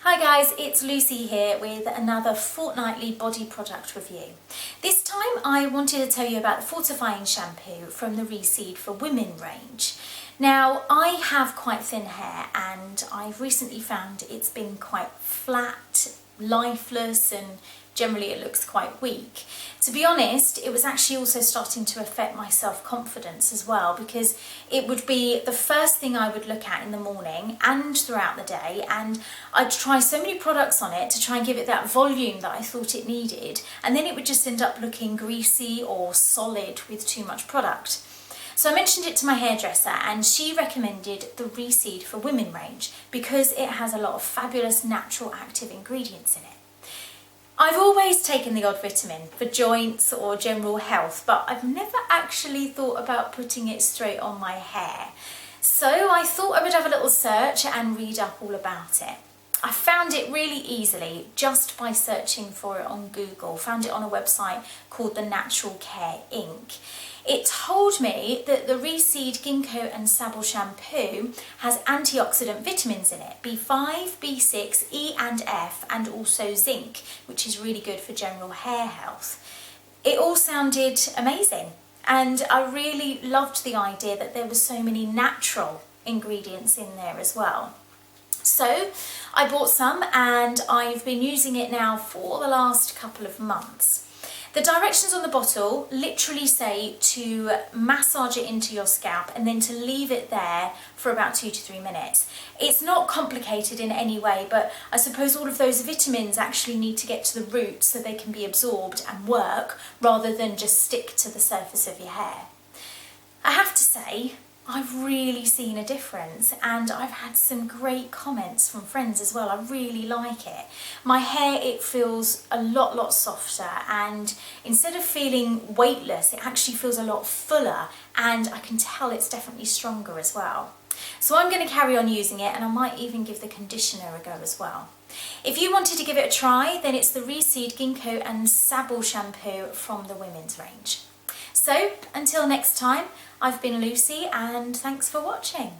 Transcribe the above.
Hi guys, it's Lucy here with another fortnightly body product review. This time I wanted to tell you about the fortifying shampoo from the Reseed for Women range. Now I have quite thin hair and I've recently found it's been quite flat, lifeless, and generally it looks quite weak. To be honest, it was actually also starting to affect my self-confidence as well, because it would be the first thing I would look at in the morning and throughout the day, and I'd try so many products on it to try and give it that volume that I thought it needed, and then it would just end up looking greasy or solid with too much product. So I mentioned it to my hairdresser and she recommended the Reseed for Women range because it has a lot of fabulous natural active ingredients in it. I've always taken the odd vitamin for joints or general health, but I've never actually thought about putting it straight on my hair. So I thought I would have a little search and read up all about it. I found it really easily just by searching for it on Google. Found it on a website called the Natural Care Inc. It told me that the Reseed Ginkgo and Sable shampoo has antioxidant vitamins in it, B5, B6, E and F, and also zinc, which is really good for general hair health. It all sounded amazing, and I really loved the idea that there were so many natural ingredients in there as well. So I bought some and I've been using it now for the last couple of months. The directions on the bottle literally say to massage it into your scalp and then to leave it there for about 2 to 3 minutes. It's not complicated in any way, but I suppose all of those vitamins actually need to get to the root so they can be absorbed and work rather than just stick to the surface of your hair. I have to say, I've really seen a difference, and I've had some great comments from friends as well. I really like it. My hair, it feels a lot softer, and instead of feeling weightless, it actually feels a lot fuller, and I can tell it's definitely stronger as well. So I'm going to carry on using it, and I might even give the conditioner a go as well. If you wanted to give it a try, then it's the Reseed Ginkgo and Sable shampoo from the women's range. So, until next time, I've been Lucy and thanks for watching.